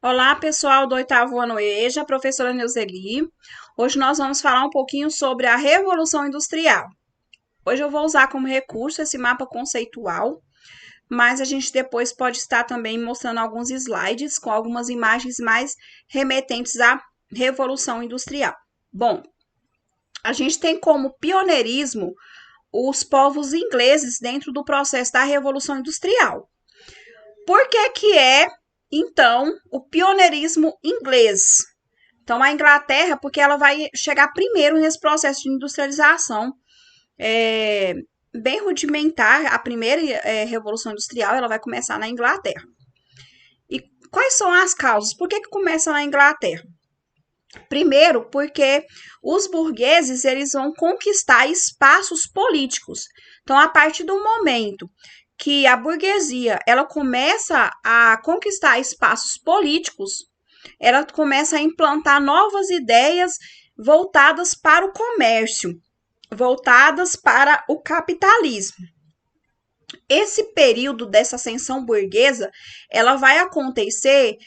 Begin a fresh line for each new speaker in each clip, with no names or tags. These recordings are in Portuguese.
Olá, pessoal do oitavo ano EJA, professora Neuzeli. Hoje nós vamos falar um pouquinho sobre a Revolução Industrial. Hoje eu vou usar como recurso esse mapa conceitual, mas a gente depois pode estar também mostrando alguns slides com algumas imagens mais remetentes à Revolução Industrial. Bom, a gente tem como pioneirismo os povos ingleses dentro do processo da Revolução Industrial. Por que é então, o pioneirismo inglês? Então, a Inglaterra, porque ela vai chegar primeiro nesse processo de industrialização bem rudimentar. A primeira revolução industrial ela vai começar na Inglaterra. E quais são as causas? Por que começa na Inglaterra? Primeiro, porque os burgueses eles vão conquistar espaços políticos. Então, a partir do momento que a burguesia ela começa a conquistar espaços políticos, ela começa a implantar novas ideias voltadas para o comércio, voltadas para o capitalismo. Esse período dessa ascensão burguesa, ela vai acontecer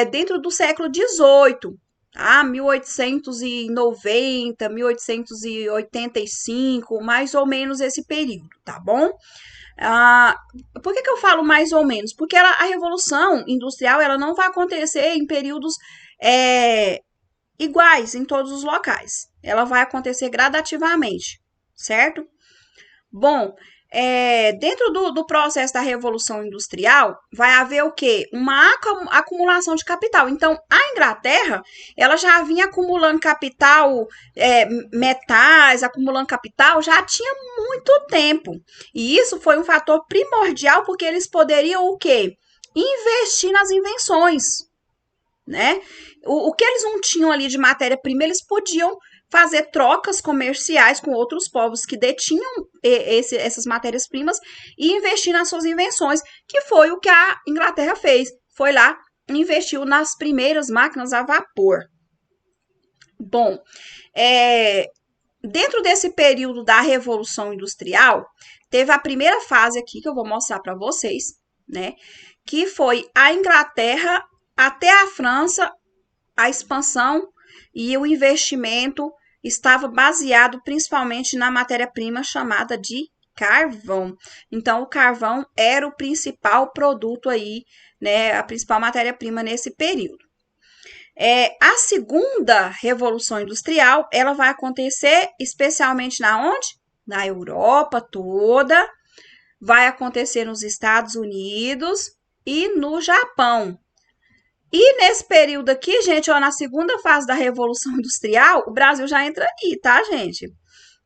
dentro do século XVIII, tá? 1890, 1885, mais ou menos esse período, tá bom? Por que eu falo mais ou menos? Porque a Revolução Industrial ela não vai acontecer em períodos iguais em todos os locais. Ela vai acontecer gradativamente, certo? Bom, dentro do processo da Revolução Industrial, vai haver o quê? Uma acumulação de capital. Então, a Inglaterra, ela já vinha acumulando capital, metais, acumulando capital, já tinha muito tempo. E isso foi um fator primordial, porque eles poderiam o quê? Investir nas invenções, né? O que eles não tinham ali de matéria-prima, eles podiam fazer trocas comerciais com outros povos que detinham essas matérias-primas e investir nas suas invenções, que foi o que a Inglaterra fez. Foi lá e investiu nas primeiras máquinas a vapor. Bom, dentro desse período da Revolução Industrial, teve a primeira fase aqui que eu vou mostrar para vocês, né? Que foi a Inglaterra até a França, a expansão e o investimento estava baseado principalmente na matéria-prima chamada de carvão. Então, o carvão era o principal produto aí, né, a principal matéria-prima nesse período. A segunda revolução industrial, ela vai acontecer especialmente na onde? Na Europa toda, vai acontecer nos Estados Unidos e no Japão. E nesse período aqui, gente, ó, na segunda fase da Revolução Industrial, o Brasil já entra aí, tá, gente?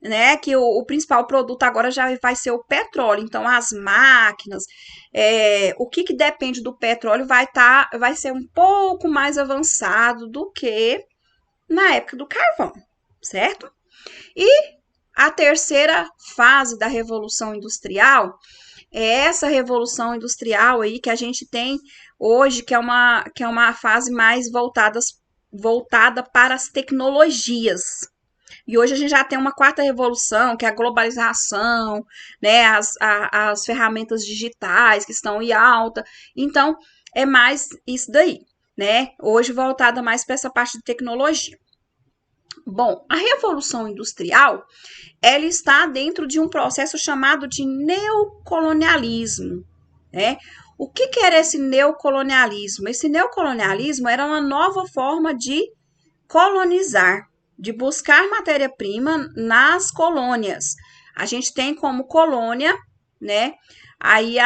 Né? Que o principal produto agora já vai ser o petróleo. Então, as máquinas, o que depende do petróleo vai ser um pouco mais avançado do que na época do carvão, certo? E a terceira fase da Revolução Industrial é essa revolução industrial aí que a gente tem hoje, que é uma fase mais voltada para as tecnologias. E hoje a gente já tem uma quarta revolução, que é a globalização, né, as ferramentas digitais que estão em alta. Então, é mais isso daí, né? Hoje voltada mais para essa parte de tecnologia. Bom, a Revolução Industrial, ela está dentro de um processo chamado de neocolonialismo, né? O que era esse neocolonialismo? Esse neocolonialismo era uma nova forma de colonizar, de buscar matéria-prima nas colônias. A gente tem como colônia, né? Aí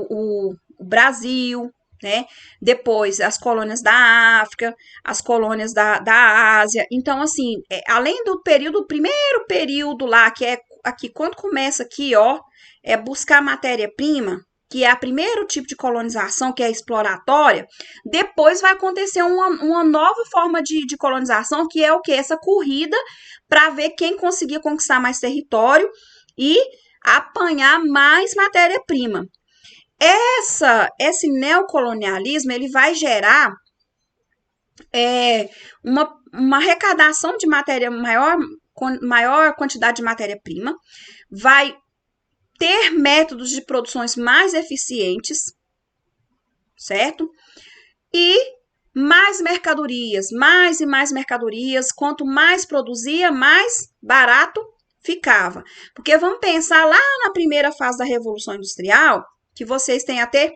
o Brasil, né? Depois as colônias da África, as colônias da Ásia. Então, assim, além do primeiro período lá, que é aqui, quando começa aqui, ó, é buscar matéria-prima, que é o primeiro tipo de colonização, que é exploratória, depois vai acontecer uma nova forma de colonização, que é o que? Essa corrida para ver quem conseguia conquistar mais território e apanhar mais matéria-prima. Esse neocolonialismo ele vai gerar uma arrecadação de maior quantidade de matéria-prima, vai ter métodos de produções mais eficientes, certo? E mais mercadorias, mais e mais mercadorias, quanto mais produzia, mais barato ficava. Porque vamos pensar lá na primeira fase da Revolução Industrial, que vocês têm até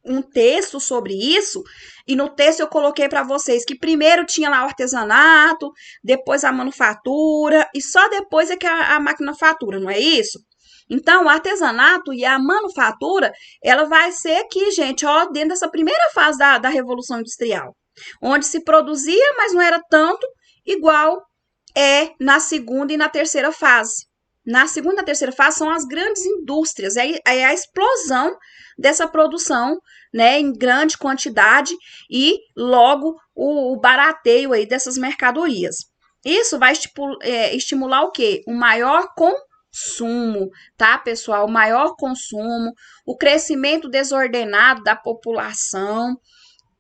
um texto sobre isso, e no texto eu coloquei para vocês que primeiro tinha lá o artesanato, depois a manufatura, e só depois é que a maquinofatura, não é isso? Então, o artesanato e a manufatura, ela vai ser aqui, gente, ó, dentro dessa primeira fase da Revolução Industrial, onde se produzia, mas não era tanto igual é na segunda e na terceira fase. Na segunda e na terceira fase são as grandes indústrias, é a explosão dessa produção, né, em grande quantidade e logo o barateio aí dessas mercadorias. Isso vai estimular o quê? O maior consumo, tá, pessoal? O maior consumo, o crescimento desordenado da população,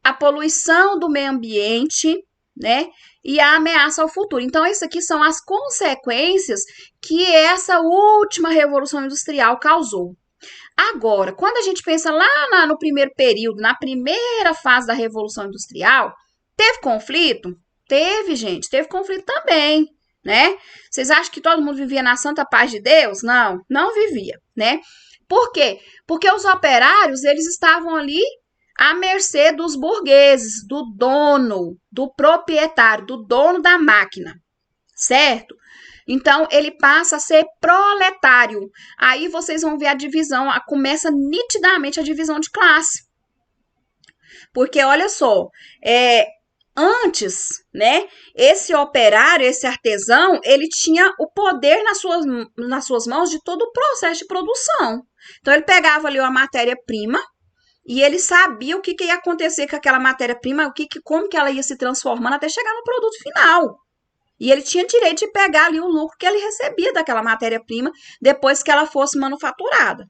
a poluição do meio ambiente, né? E a ameaça ao futuro. Então, isso aqui são as consequências que essa última revolução industrial causou. Agora, quando a gente pensa lá no primeiro período, na primeira fase da revolução industrial, teve conflito? Teve, gente, teve conflito também, né? Vocês acham que todo mundo vivia na santa paz de Deus? Não, não vivia, né? Por quê? Porque os operários, eles estavam ali à mercê dos burgueses, do dono, do proprietário, do dono da máquina, certo? Então, ele passa a ser proletário. Aí vocês vão ver a divisão, começa nitidamente a divisão de classe. Porque, olha só, antes, né, esse operário, esse artesão, ele tinha o poder nas suas mãos de todo o processo de produção. Então, ele pegava ali a matéria-prima, e ele sabia o que ia acontecer com aquela matéria-prima, como que ela ia se transformando até chegar no produto final. E ele tinha direito de pegar ali o lucro que ele recebia daquela matéria-prima depois que ela fosse manufaturada.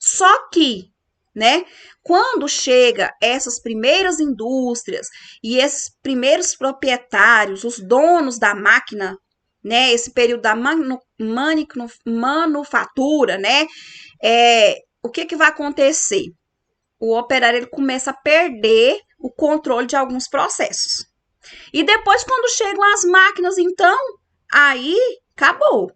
Só que, né, quando chega essas primeiras indústrias e esses primeiros proprietários, os donos da máquina, né, esse período da manufatura, né, o que vai acontecer? O operário ele começa a perder o controle de alguns processos. E depois, quando chegam as máquinas, então, aí acabou.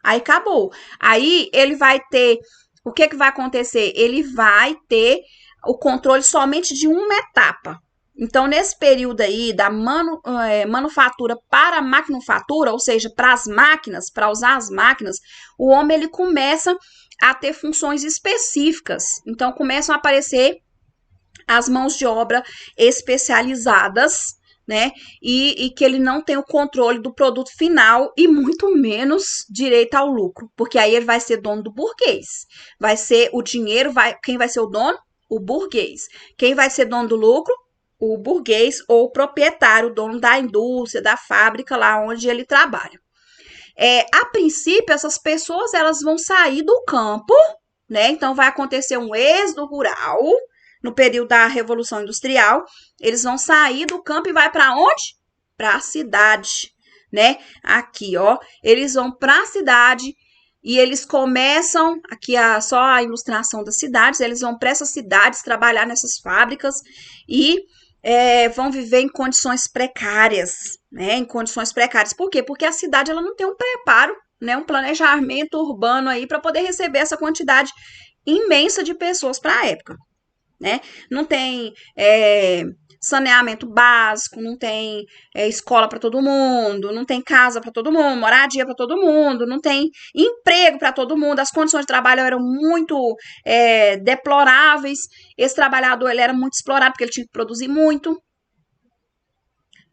Aí acabou. Aí ele vai ter. O que vai acontecer? Ele vai ter o controle somente de uma etapa. Então, nesse período aí da manufatura para a maquinofatura, ou seja, para as máquinas, para usar as máquinas, o homem ele começa a ter funções específicas. Então, começam a aparecer as mãos de obra especializadas, né? E que ele não tem o controle do produto final e muito menos direito ao lucro, porque aí ele vai ser dono do burguês. Vai ser o dinheiro, quem vai ser o dono? O burguês. Quem vai ser dono do lucro? O burguês ou o proprietário, o dono da indústria, da fábrica lá onde ele trabalha. A princípio, essas pessoas elas vão sair do campo, né? Então, vai acontecer um êxodo rural no período da Revolução Industrial. Eles vão sair do campo e vai para onde? Para a cidade, né? Aqui, ó, eles vão para a cidade e eles começam, aqui só a ilustração das cidades, eles vão para essas cidades trabalhar nessas fábricas e vão viver em condições precárias, né? Em condições precárias. Por quê? Porque a cidade ela não tem um preparo, né? Um planejamento urbano aí para poder receber essa quantidade imensa de pessoas para a época, né? Não tem saneamento básico, não tem escola para todo mundo, não tem casa para todo mundo, moradia para todo mundo, não tem emprego para todo mundo, as condições de trabalho eram muito deploráveis, esse trabalhador ele era muito explorado porque ele tinha que produzir muito.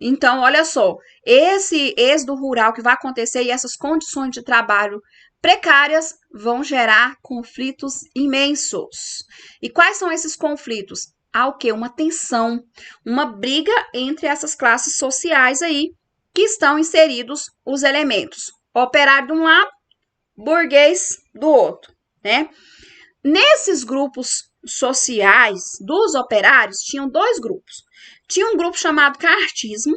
Então, olha só, esse êxodo rural que vai acontecer e essas condições de trabalho precárias vão gerar conflitos imensos. E quais são esses conflitos? Há o quê? Uma tensão, uma briga entre essas classes sociais aí que estão inseridos os elementos. Operário de um lado, burguês do outro, né? Nesses grupos sociais dos operários, tinham dois grupos. Tinha um grupo chamado cartismo.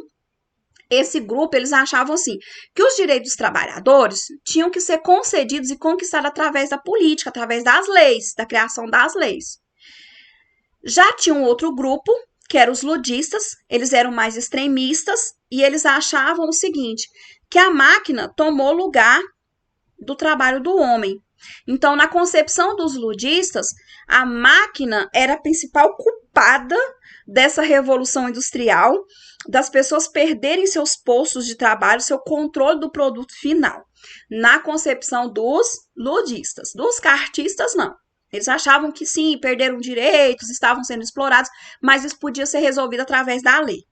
Esse grupo, eles achavam assim, que os direitos dos trabalhadores tinham que ser concedidos e conquistados através da política, através das leis, da criação das leis. Já tinha um outro grupo, que eram os ludistas, eles eram mais extremistas e eles achavam o seguinte, que a máquina tomou lugar do trabalho do homem. Então, na concepção dos ludistas, a máquina era a principal culpada dessa revolução industrial, das pessoas perderem seus postos de trabalho, seu controle do produto final. Na concepção dos ludistas, dos cartistas, não. Eles achavam que sim, perderam direitos, estavam sendo explorados, mas isso podia ser resolvido através da lei,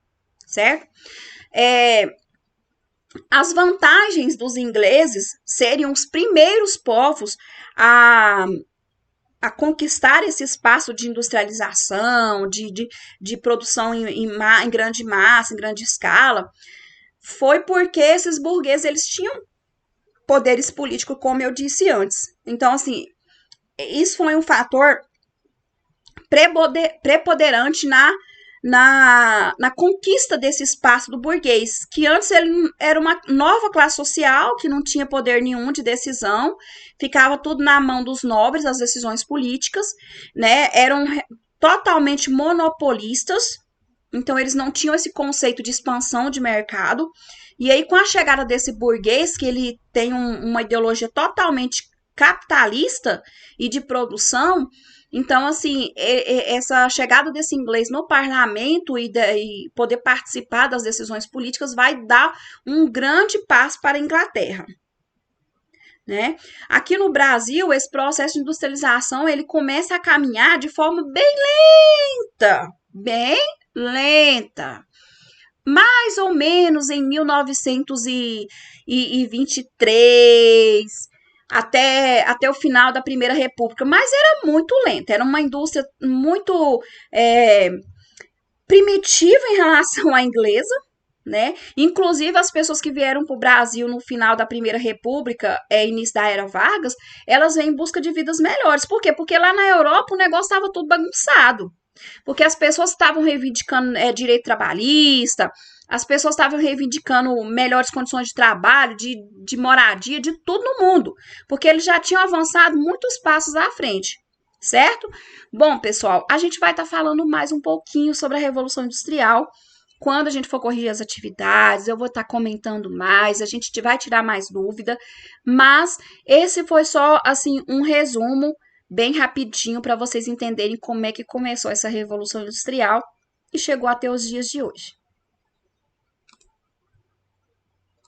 certo? As vantagens dos ingleses seriam os primeiros povos a conquistar esse espaço de industrialização, de produção em grande massa, em grande escala, foi porque esses burgueses eles tinham poderes políticos, como eu disse antes. Então, assim, isso foi um fator preponderante na conquista desse espaço do burguês, que antes ele era uma nova classe social, que não tinha poder nenhum de decisão, ficava tudo na mão dos nobres, as decisões políticas, né? Eram totalmente monopolistas, então eles não tinham esse conceito de expansão de mercado. E aí, com a chegada desse burguês, que ele tem uma ideologia totalmente capitalista e de produção, então, assim, essa chegada desse inglês no parlamento e poder participar das decisões políticas vai dar um grande passo para a Inglaterra, né? Aqui no Brasil, esse processo de industrialização, ele começa a caminhar de forma bem lenta. Mais ou menos em 1923, até o final da Primeira República, mas era muito lenta, era uma indústria muito primitiva em relação à inglesa, né? Inclusive, as pessoas que vieram para o Brasil no final da Primeira República, início da Era Vargas, elas vêm em busca de vidas melhores. Por quê? Porque lá na Europa o negócio estava tudo bagunçado. Porque as pessoas estavam reivindicando direito trabalhista, as pessoas estavam reivindicando melhores condições de trabalho, de moradia, de tudo no mundo. Porque eles já tinham avançado muitos passos à frente, certo? Bom, pessoal, a gente vai estar falando mais um pouquinho sobre a Revolução Industrial. Quando a gente for corrigir as atividades, eu vou estar comentando mais, a gente vai tirar mais dúvida. Mas esse foi só, assim, um resumo bem rapidinho para vocês entenderem como é que começou essa Revolução Industrial e chegou até os dias de hoje.